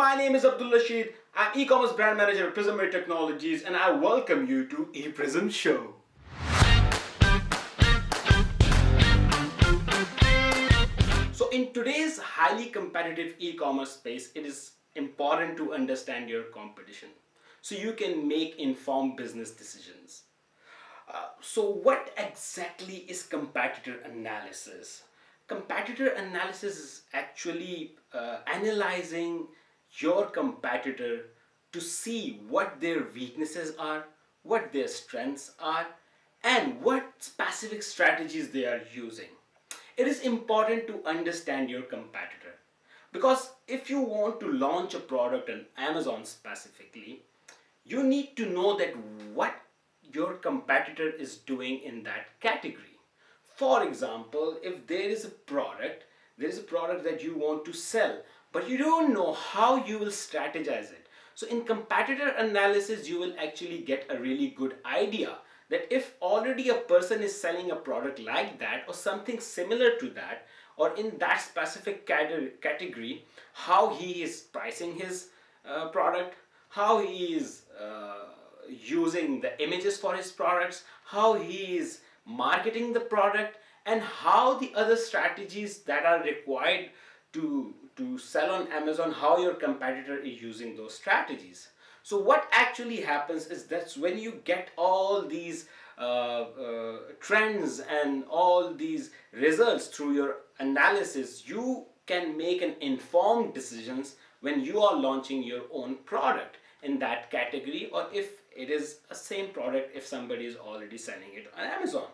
my name is Abdul Rashid. I'm e-commerce brand manager at Prism Technologies and I welcome you to E-Prism Show. So in today's highly competitive e-commerce space, it is important to understand your competition so you can make informed business decisions. So what exactly is competitor analysis? Competitor analysis is actually analyzing your competitor to see what their weaknesses are, what their strengths are, and what specific strategies they are using. It is important to understand your competitor because if you want to launch a product on Amazon specifically, you need to know that what your competitor is doing in that category. For example, if there is a product that you want to sell, but you don't know how you will strategize it. So in competitor analysis, you will actually get a really good idea that if already a person is selling a product like that or something similar to that, or in that specific category, how he is pricing his product, how he is using the images for his products, how he is marketing the product, and how the other strategies that are required to sell on Amazon, how your competitor is using those strategies. So what actually happens is that's when you get all these trends and all these results through your analysis, you can make an informed decisions when you are launching your own product in that category, or if it is a same product if somebody is already selling it on Amazon.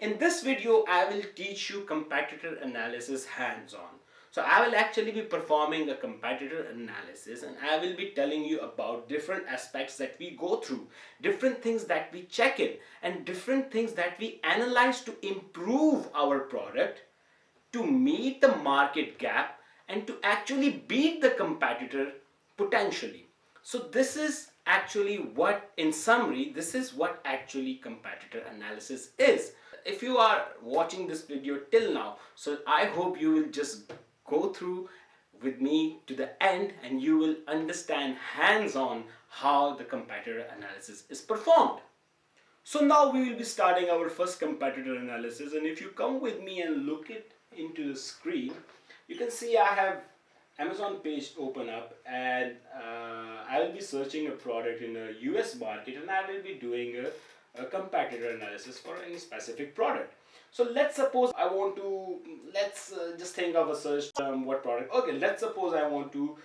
In this video, I will teach you competitor analysis hands-on. So I will actually be performing a competitor analysis and I will be telling you about different aspects that we go through, different things that we check in, and different things that we analyze to improve our product, to meet the market gap, and to actually beat the competitor potentially. So this is actually what, in summary, this is what actually competitor analysis is. If you are watching this video till now, so I hope you will just go through with me to the end and you will understand hands-on how the competitor analysis is performed. So now we will be starting our first competitor analysis, and if you come with me and look it into the screen, you can see I have Amazon page open up, and I will be searching a product in a US market, and I will be doing a competitor analysis for any specific product. So let's suppose I want to, let's just think of a search term, what product. Okay, let's suppose I want to,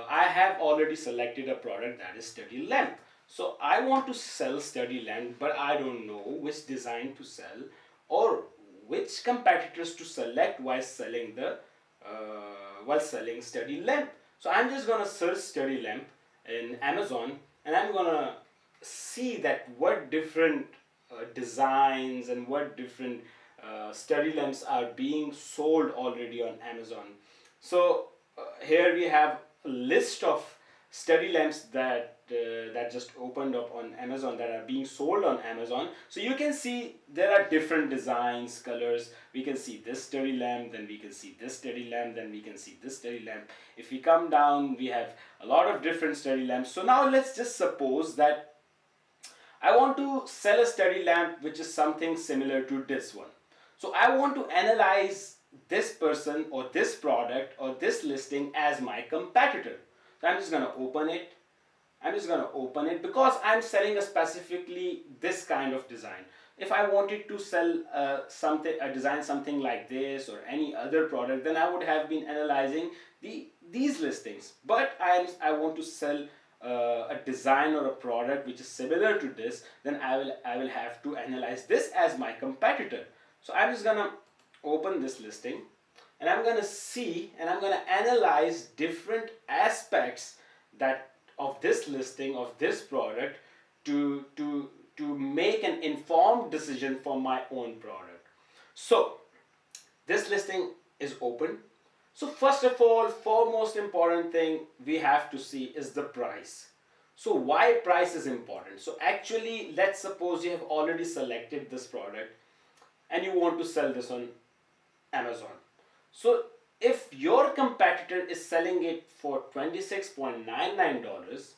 I have already selected a product that is study lamp. So I want to sell study lamp, but I don't know which design to sell or which competitors to select while selling the study lamp. So I'm just gonna search study lamp in Amazon, and I'm gonna see that what different designs and what different study lamps are being sold already on Amazon. So here we have a list of study lamps that that just opened up on Amazon, that are being sold on Amazon. So you can see there are different designs, colors. We can see this study lamp, then we can see this study lamp, then we can see this study lamp. If we come down, we have a lot of different study lamps. So now let's just suppose that I want to sell a study lamp which is something similar to this one. So I want to analyze this person or this product or this listing as my competitor. So I'm just going to open it. I'm just going to open it because I'm selling a specifically this kind of design. If I wanted to sell design something like this or any other product, then I would have been analyzing these listings. But I want to sell a design or a product which is similar to this, then I will have to analyze this as my competitor. So I'm just going to open this listing, and I'm going to see and I'm going to analyze different aspects that of this listing, of this product, to make an informed decision for my own product. So this listing is open. So first of all, foremost important thing we have to see is the price. So why price is important? So actually, let's suppose you have already selected this product and you want to sell this on Amazon. So if your competitor is selling it for $26.99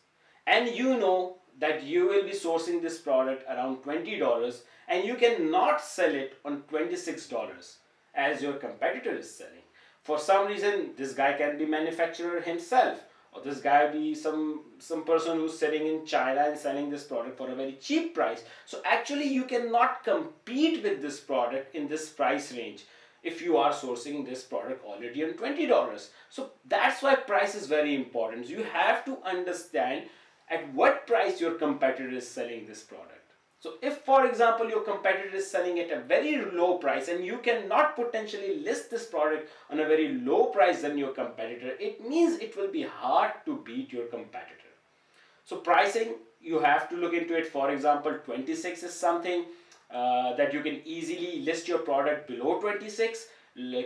and you know that you will be sourcing this product around $20 and you cannot sell it on $26 as your competitor is selling. For some reason, this guy can be manufacturer himself, or this guy be some person who's sitting in China and selling this product for a very cheap price. So actually you cannot compete with this product in this price range if you are sourcing this product already on $20. So that's why price is very important. You have to understand at what price your competitor is selling this product. So if, for example, your competitor is selling at a very low price and you cannot potentially list this product on a very low price than your competitor, it means it will be hard to beat your competitor. So pricing, you have to look into it. For example, 26 is something that you can easily list your product below 26,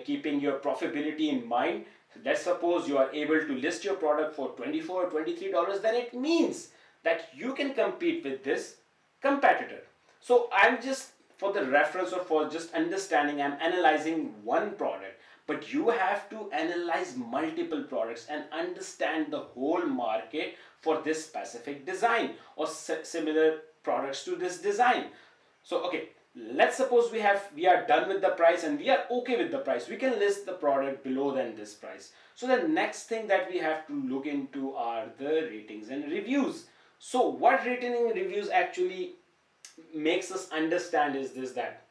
keeping your profitability in mind. Let's suppose you are able to list your product for $24 or $23, then it means that you can compete with this competitor. So I'm just, for the reference or for just understanding, I'm analyzing one product, but you have to analyze multiple products and understand the whole market for this specific design or similar products to this design. So okay, let's suppose we are done with the price and we are okay with the price. We can list the product below than this price. So the next thing that we have to look into are the ratings and reviews. So what rating and reviews actually makes us understand is this, that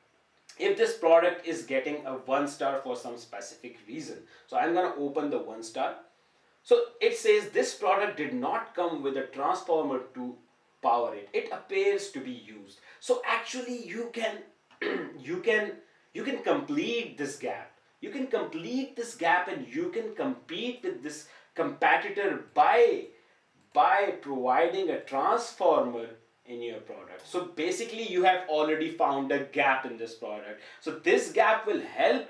if this product is getting a 1 star for some specific reason. So I'm going to open the 1 star. So it says this product did not come with a transformer to power it. It appears to be used. So actually you can you can complete this gap. You can complete this gap and you can compete with this competitor by providing a transformer in your product. So basically you have already found a gap in this product. So this gap will help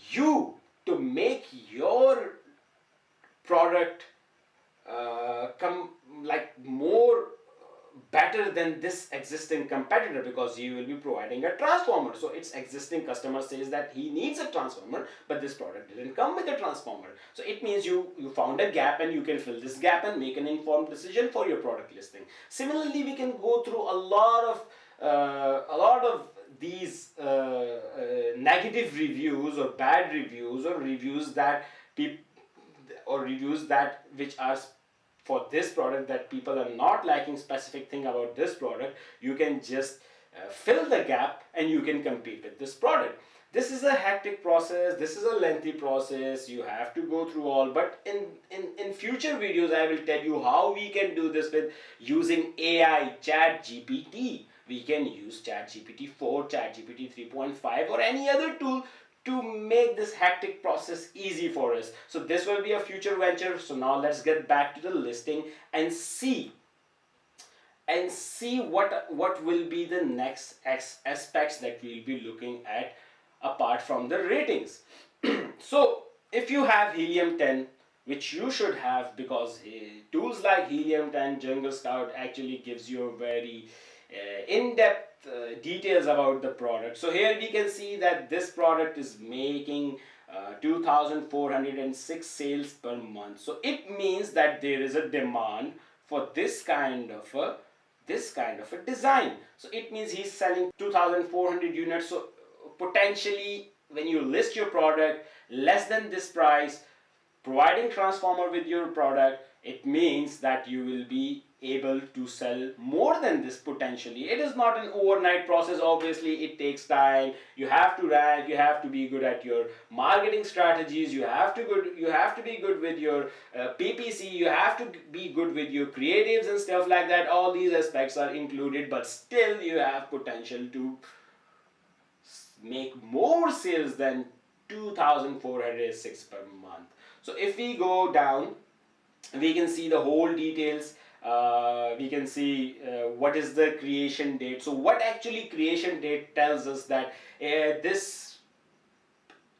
you to make your product come like more better than this existing competitor, because you will be providing a transformer. So its existing customer says that he needs a transformer, but this product didn't come with a transformer. So it means you found a gap and you can fill this gap and make an informed decision for your product listing. Similarly, we can go through a lot of these negative reviews or bad reviews or reviews that which are for this product that people are not liking specific thing about this product. You can just fill the gap and you can compete with this product. This is a hectic process, this is a lengthy process, you have to go through all, but in future videos I will tell you how we can do this with using AI, ChatGPT. We can use ChatGPT 4, ChatGPT 3.5 or any other tool to make this hectic process easy for us. So this will be a future venture. So now let's get back to the listing and see what will be the next aspects that we'll be looking at apart from the ratings. So if you have Helium 10, which you should have, because tools like Helium 10, Jungle Scout actually gives you a very in-depth details about the product. So here we can see that this product is making 2,406 sales per month. So it means that there is a demand for this kind of a design. So it means he's selling 2,400 units. So potentially when you list your product less than this price, providing transformer with your product, it means that you will be able to sell more than this potentially. It is not an overnight process. Obviously it takes time. You have to rank, you have to be good at your marketing strategies, you have to be good with your PPC, you have to be good with your creatives and stuff like that. All these aspects are included, but still you have potential to make more sales than 2,406 per month. So if we go down, we can see the whole details. We can see what is the creation date. So what actually creation date tells us that this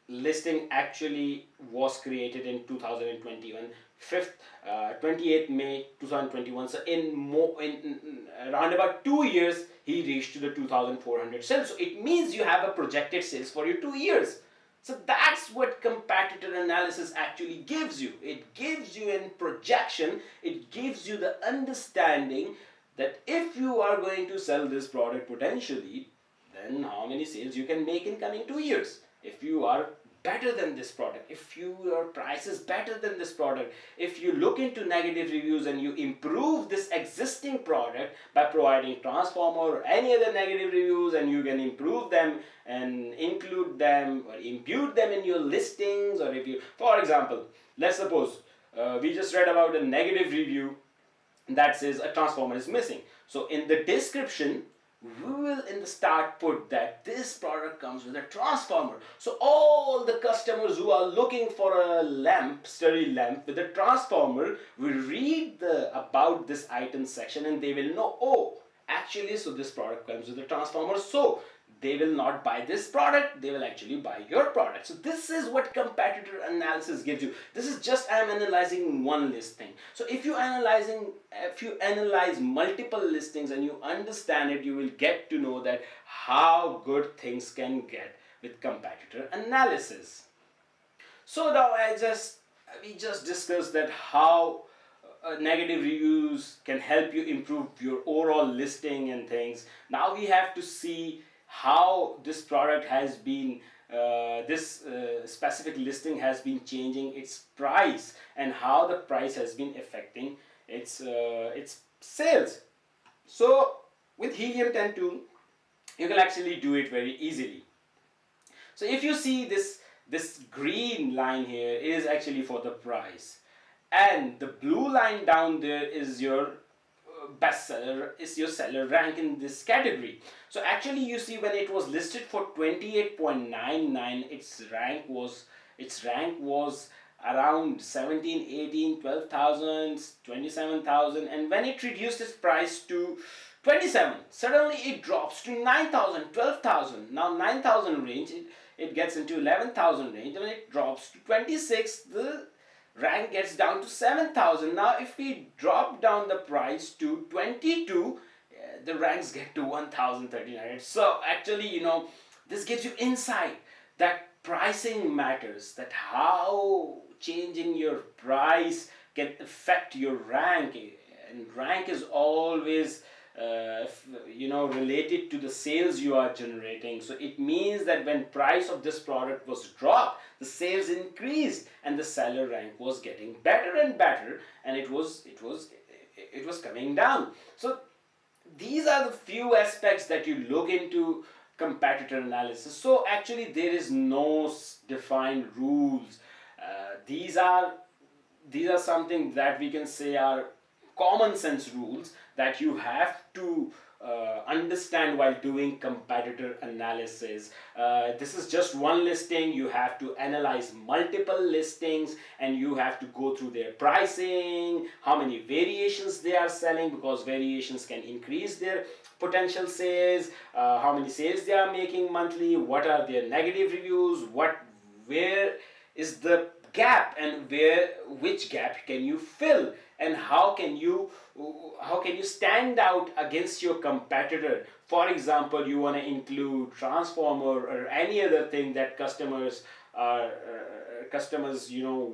listing actually was created in 2021, 28th May 2021. So in around about 2 years he reached to the 2,400 sales. So it means you have a projected sales for your 2 years. So that's what competitor analysis actually gives you. It gives you in projection, it gives you the understanding that if you are going to sell this product potentially, then how many sales you can make in coming 2 years. If you are better than this product, if your price is better than this product, if you look into negative reviews and you improve this existing product by providing transformer or any other negative reviews, and you can improve them and include them or impute them in your listings, or if you, for example, let's suppose we just read about a negative review that says a transformer is missing. So in the description, we will in the start put that this product comes with a transformer. So all the customers who are looking for a lamp, study lamp with a transformer, will read the about this item section and they will know, oh, actually, so this product comes with a transformer. So they will not buy this product, they will actually buy your product. So this is what competitor analysis gives you. This is just, I am analyzing one listing. So if you analyze multiple listings and you understand it, you will get to know that how good things can get with competitor analysis. So now we just discussed that how negative reviews can help you improve your overall listing and things. Now we have to see how this product has been, this specific listing has been changing its price, and how the price has been affecting its sales. So with Helium 10 tool, you can actually do it very easily. So if you see this green line here is actually for the price, and the blue line down there is your bestseller, is your seller rank in this category. So actually you see when it was listed for 28.99, its rank was around 17, 18, 12,000, 27,000, and when it reduced its price to 27, suddenly it drops to 9,000, 12,000. Now 9,000 range, it gets into 11,000 range, and it drops to 26, the rank gets down to 7,000. Now if we drop down the price to 22, the ranks get to 1,300. So actually, this gives you insight that pricing matters, that how changing your price can affect your rank, and rank is always related to the sales you are generating. So it means that when price of this product was dropped, the sales increased and the seller rank was getting better and better, and it was coming down. So these are the few aspects that you look into competitor analysis. So actually there is no defined rules. These are something that we can say are common sense rules that you have to understand while doing competitor analysis. This is just one listing. You have to analyze multiple listings, and you have to go through their pricing, how many variations they are selling, because variations can increase their potential sales, how many sales they are making monthly, what are their negative reviews, where is the gap, and which gap can you fill, and how can you stand out against your competitor. For example, you want to include transformer or any other thing that customers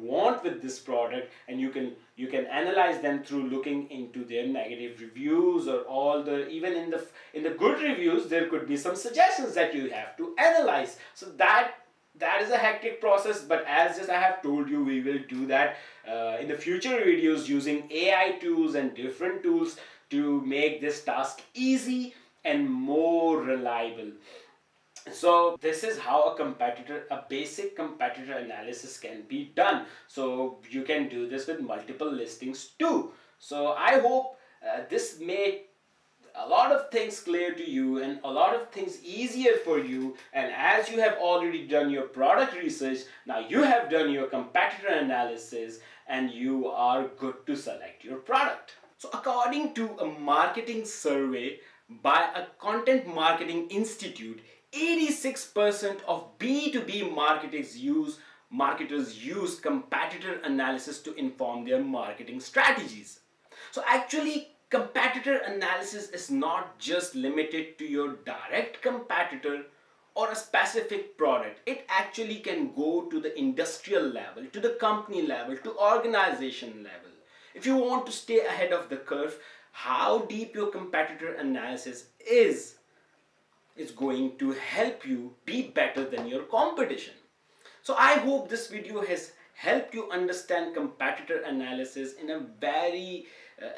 want with this product, and you can analyze them through looking into their negative reviews, or even in the good reviews there could be some suggestions that you have to analyze. So that is a hectic process, but as just I have told you, we will do that in the future videos using AI tools and different tools to make this task easy and more reliable. So this is how a basic competitor analysis can be done. So you can do this with multiple listings too. So I hope this made a lot of things clear to you and a lot of things easier for you. And as you have already done your product research, now you have done your competitor analysis and you are good to select your product. So according to a marketing survey by a Content Marketing Institute, 86% of B2B marketers use competitor analysis to inform their marketing strategies. So actually, competitor analysis is not just limited to your direct competitor or a specific product. It actually can go to the industrial level, to the company level, to organization level. If you want to stay ahead of the curve, how deep your competitor analysis is going to help you be better than your competition. So I hope this video has helped you understand competitor analysis in a very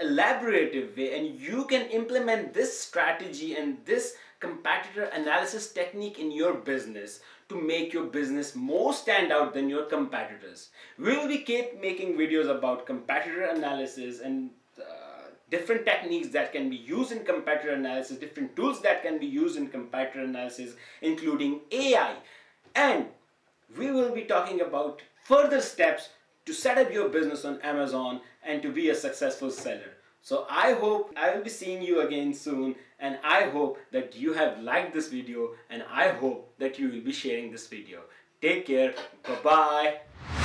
elaborative way, and you can implement this strategy and this competitor analysis technique in your business to make your business more stand out than your competitors. We will be keep making videos about competitor analysis and different techniques that can be used in competitor analysis, different tools that can be used in competitor analysis, including AI. And we will be talking about further steps to set up your business on Amazon and to be a successful seller. So I hope I will be seeing you again soon, and I hope that you have liked this video, and I hope that you will be sharing this video. Take care. Bye-bye.